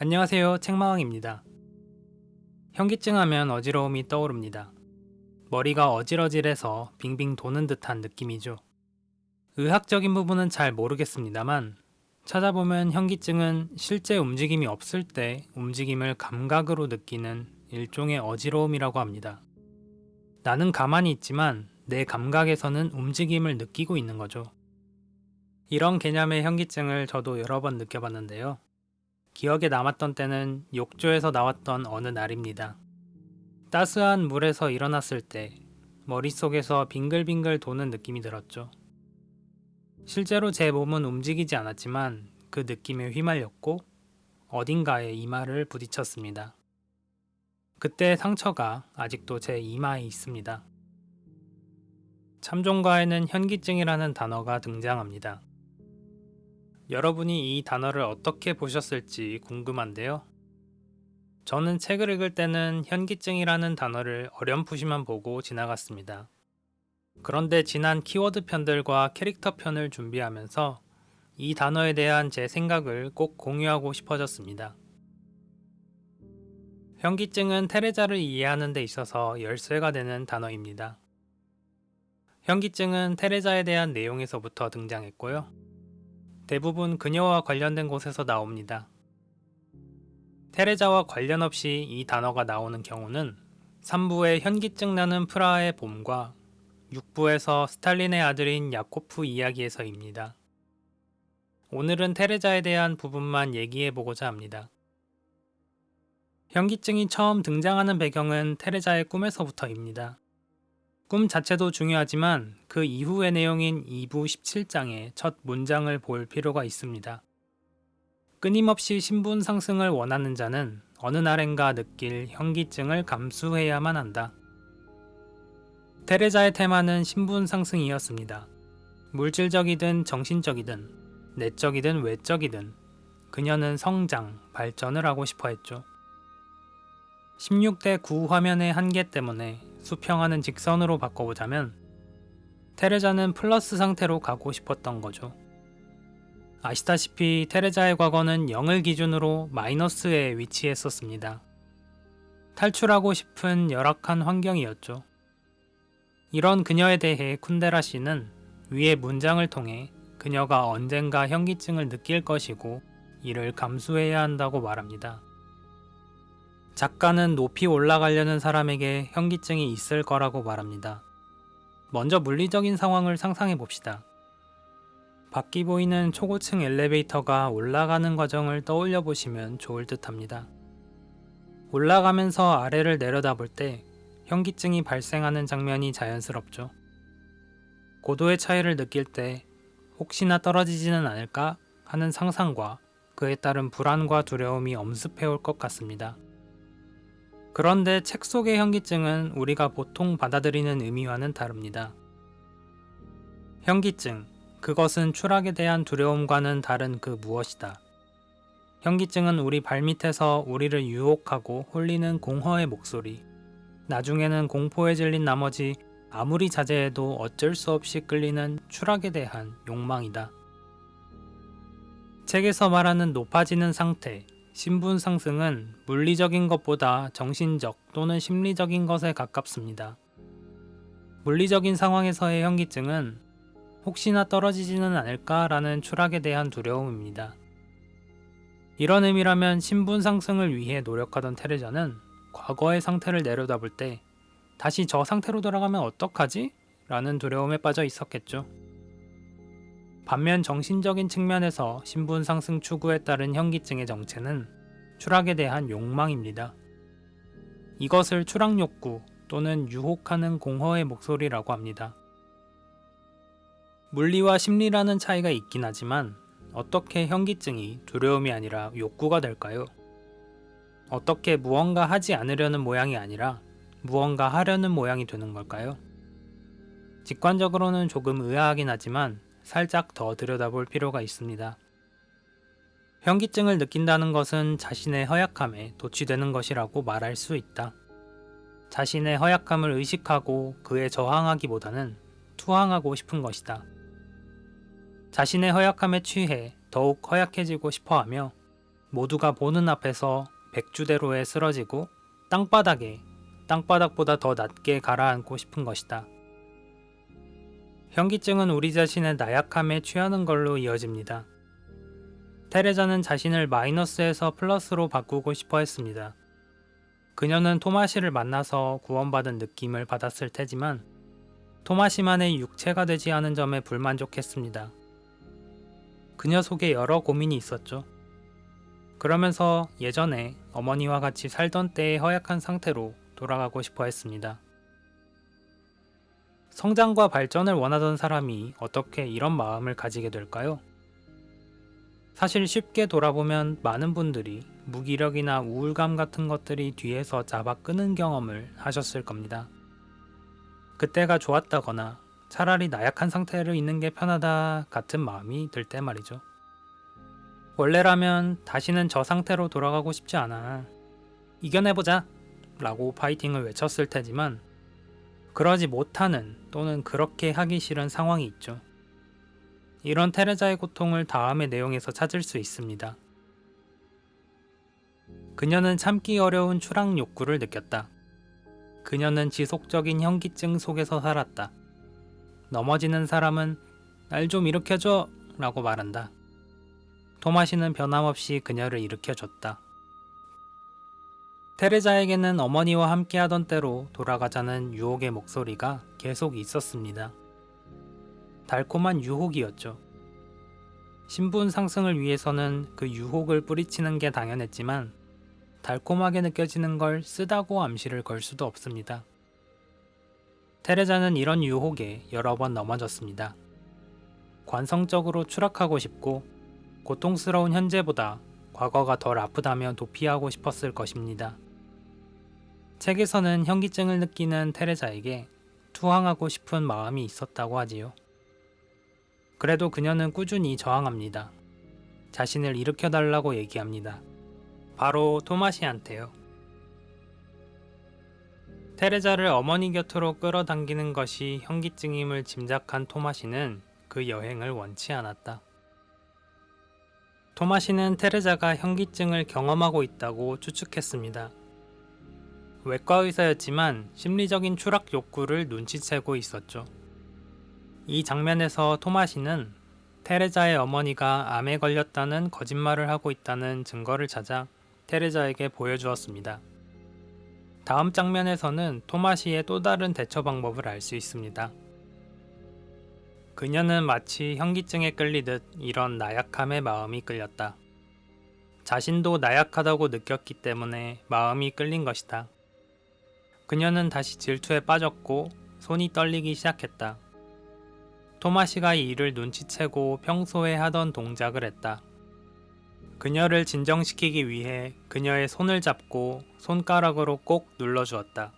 안녕하세요. 책마왕입니다. 현기증 하면 어지러움이 떠오릅니다. 머리가 어질어질해서 빙빙 도는 듯한 느낌이죠. 의학적인 부분은 잘 모르겠습니다만 찾아보면 현기증은 실제 움직임이 없을 때 움직임을 감각으로 느끼는 일종의 어지러움이라고 합니다. 나는 가만히 있지만 내 감각에서는 움직임을 느끼고 있는 거죠. 이런 개념의 현기증을 저도 여러 번 느껴봤는데요. 기억에 남았던 때는 욕조에서 나왔던 어느 날입니다. 따스한 물에서 일어났을 때 머릿속에서 빙글빙글 도는 느낌이 들었죠. 실제로 제 몸은 움직이지 않았지만 그 느낌에 휘말렸고 어딘가에 이마를 부딪혔습니다. 그때 상처가 아직도 제 이마에 있습니다. 참종가에는 현기증이라는 단어가 등장합니다. 여러분이 이 단어를 어떻게 보셨을지 궁금한데요. 저는 책을 읽을 때는 현기증이라는 단어를 어렴풋이만 보고 지나갔습니다. 그런데 지난 키워드 편들과 캐릭터 편을 준비하면서 이 단어에 대한 제 생각을 꼭 공유하고 싶어졌습니다. 현기증은 테레자를 이해하는 데 있어서 열쇠가 되는 단어입니다. 현기증은 테레자에 대한 내용에서부터 등장했고요. 대부분 그녀와 관련된 곳에서 나옵니다. 테레자와 관련 없이 이 단어가 나오는 경우는 3부의 현기증 나는 프라하의 봄과 6부에서 스탈린의 아들인 야코프 이야기에서입니다. 오늘은 테레자에 대한 부분만 얘기해보고자 합니다. 현기증이 처음 등장하는 배경은 테레자의 꿈에서부터입니다. 꿈 자체도 중요하지만 그 이후의 내용인 2부 17장의 첫 문장을 볼 필요가 있습니다. 끊임없이 신분 상승을 원하는 자는 어느 날엔가 느낄 현기증을 감수해야만 한다. 테레자의 테마는 신분 상승이었습니다. 물질적이든 정신적이든 내적이든 외적이든 그녀는 성장, 발전을 하고 싶어 했죠. 16대 9 화면의 한계 때문에 수평하는 직선으로 바꿔보자면 테레자는 플러스 상태로 가고 싶었던 거죠. 아시다시피 테레자의 과거는 0을 기준으로 마이너스에 위치했었습니다. 탈출하고 싶은 열악한 환경이었죠. 이런 그녀에 대해 쿤데라 씨는 위의 문장을 통해 그녀가 언젠가 현기증을 느낄 것이고 이를 감수해야 한다고 말합니다. 작가는 높이 올라가려는 사람에게 현기증이 있을 거라고 말합니다. 먼저 물리적인 상황을 상상해 봅시다. 밖이 보이는 초고층 엘리베이터가 올라가는 과정을 떠올려 보시면 좋을 듯 합니다. 올라가면서 아래를 내려다볼 때 현기증이 발생하는 장면이 자연스럽죠. 고도의 차이를 느낄 때 혹시나 떨어지지는 않을까 하는 상상과 그에 따른 불안과 두려움이 엄습해 올 것 같습니다. 그런데 책 속의 현기증은 우리가 보통 받아들이는 의미와는 다릅니다. 현기증, 그것은 추락에 대한 두려움과는 다른 그 무엇이다. 현기증은 우리 발밑에서 우리를 유혹하고 홀리는 공허의 목소리, 나중에는 공포에 질린 나머지 아무리 자제해도 어쩔 수 없이 끌리는 추락에 대한 욕망이다. 책에서 말하는 높아지는 상태, 신분 상승은 물리적인 것보다 정신적 또는 심리적인 것에 가깝습니다. 물리적인 상황에서의 현기증은 혹시나 떨어지지는 않을까라는 추락에 대한 두려움입니다. 이런 의미라면 신분 상승을 위해 노력하던 테레자는 과거의 상태를 내려다볼 때 다시 저 상태로 돌아가면 어떡하지? 라는 두려움에 빠져 있었겠죠. 반면 정신적인 측면에서 신분 상승 추구에 따른 현기증의 정체는 추락에 대한 욕망입니다. 이것을 추락 욕구 또는 유혹하는 공허의 목소리라고 합니다. 물리와 심리라는 차이가 있긴 하지만 어떻게 현기증이 두려움이 아니라 욕구가 될까요? 어떻게 무언가 하지 않으려는 모양이 아니라 무언가 하려는 모양이 되는 걸까요? 직관적으로는 조금 의아하긴 하지만 살짝 더 들여다볼 필요가 있습니다. 현기증을 느낀다는 것은 자신의 허약함에 도취되는 것이라고 말할 수 있다. 자신의 허약함을 의식하고 그에 저항하기보다는 투항하고 싶은 것이다. 자신의 허약함에 취해 더욱 허약해지고 싶어하며 모두가 보는 앞에서 백주대로에 쓰러지고 땅바닥에 땅바닥보다 더 낮게 가라앉고 싶은 것이다. 현기증은 우리 자신의 나약함에 취하는 걸로 이어집니다. 테레자는 자신을 마이너스에서 플러스로 바꾸고 싶어 했습니다. 그녀는 토마시를 만나서 구원받은 느낌을 받았을 테지만 토마시만의 육체가 되지 않은 점에 불만족했습니다. 그녀 속에 여러 고민이 있었죠. 그러면서 예전에 어머니와 같이 살던 때의 허약한 상태로 돌아가고 싶어 했습니다. 성장과 발전을 원하던 사람이 어떻게 이런 마음을 가지게 될까요? 사실 쉽게 돌아보면 많은 분들이 무기력이나 우울감 같은 것들이 뒤에서 잡아 끄는 경험을 하셨을 겁니다. 그때가 좋았다거나 차라리 나약한 상태로 있는 게 편하다 같은 마음이 들 때 말이죠. 원래라면 다시는 저 상태로 돌아가고 싶지 않아. 이겨내보자! 라고 파이팅을 외쳤을 테지만 그러지 못하는 또는 그렇게 하기 싫은 상황이 있죠. 이런 테레자의 고통을 다음의 내용에서 찾을 수 있습니다. 그녀는 참기 어려운 추락 욕구를 느꼈다. 그녀는 지속적인 현기증 속에서 살았다. 넘어지는 사람은 날 좀 일으켜줘! 라고 말한다. 토마시는 변함없이 그녀를 일으켜줬다. 테레자에게는 어머니와 함께하던 때로 돌아가자는 유혹의 목소리가 계속 있었습니다. 달콤한 유혹이었죠. 신분 상승을 위해서는 그 유혹을 뿌리치는 게 당연했지만 달콤하게 느껴지는 걸 쓰다고 암시를 걸 수도 없습니다. 테레자는 이런 유혹에 여러 번 넘어졌습니다. 관성적으로 추락하고 싶고 고통스러운 현재보다 과거가 덜 아프다면 도피하고 싶었을 것입니다. 책에서는 현기증을 느끼는 테레자에게 투항하고 싶은 마음이 있었다고 하지요. 그래도 그녀는 꾸준히 저항합니다. 자신을 일으켜달라고 얘기합니다. 바로 토마시한테요. 테레자를 어머니 곁으로 끌어당기는 것이 현기증임을 짐작한 토마시는 그 여행을 원치 않았다. 토마시는 테레자가 현기증을 경험하고 있다고 추측했습니다. 외과 의사였지만 심리적인 추락 욕구를 눈치채고 있었죠. 이 장면에서 토마시는 테레자의 어머니가 암에 걸렸다는 거짓말을 하고 있다는 증거를 찾아 테레자에게 보여주었습니다. 다음 장면에서는 토마시의 또 다른 대처 방법을 알 수 있습니다. 그녀는 마치 현기증에 끌리듯 이런 나약함의 마음이 끌렸다. 자신도 나약하다고 느꼈기 때문에 마음이 끌린 것이다. 그녀는 다시 질투에 빠졌고 손이 떨리기 시작했다. 토마시가 이 일을 눈치채고 평소에 하던 동작을 했다. 그녀를 진정시키기 위해 그녀의 손을 잡고 손가락으로 꼭 눌러주었다.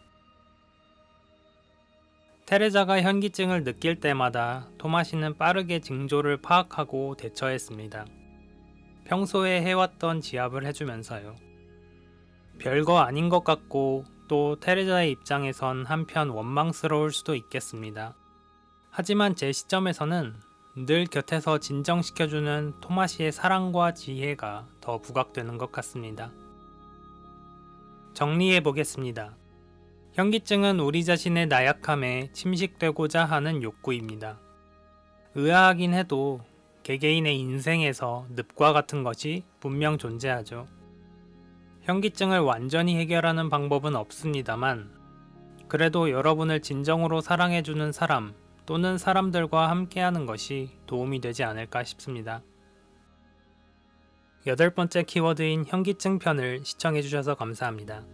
테레자가 현기증을 느낄 때마다 토마시는 빠르게 징조를 파악하고 대처했습니다. 평소에 해왔던 지압을 해주면서요. 별거 아닌 것 같고 또 테레자의 입장에선 한편 원망스러울 수도 있겠습니다. 하지만 제 시점에서는 늘 곁에서 진정시켜주는 토마시의 사랑과 지혜가 더 부각되는 것 같습니다. 정리해 보겠습니다. 현기증은 우리 자신의 나약함에 침식되고자 하는 욕구입니다. 의아하긴 해도 개개인의 인생에서 늪과 같은 것이 분명 존재하죠. 현기증을 완전히 해결하는 방법은 없습니다만 그래도 여러분을 진정으로 사랑해주는 사람 또는 사람들과 함께하는 것이 도움이 되지 않을까 싶습니다. 8번째 키워드인 현기증 편을 시청해주셔서 감사합니다.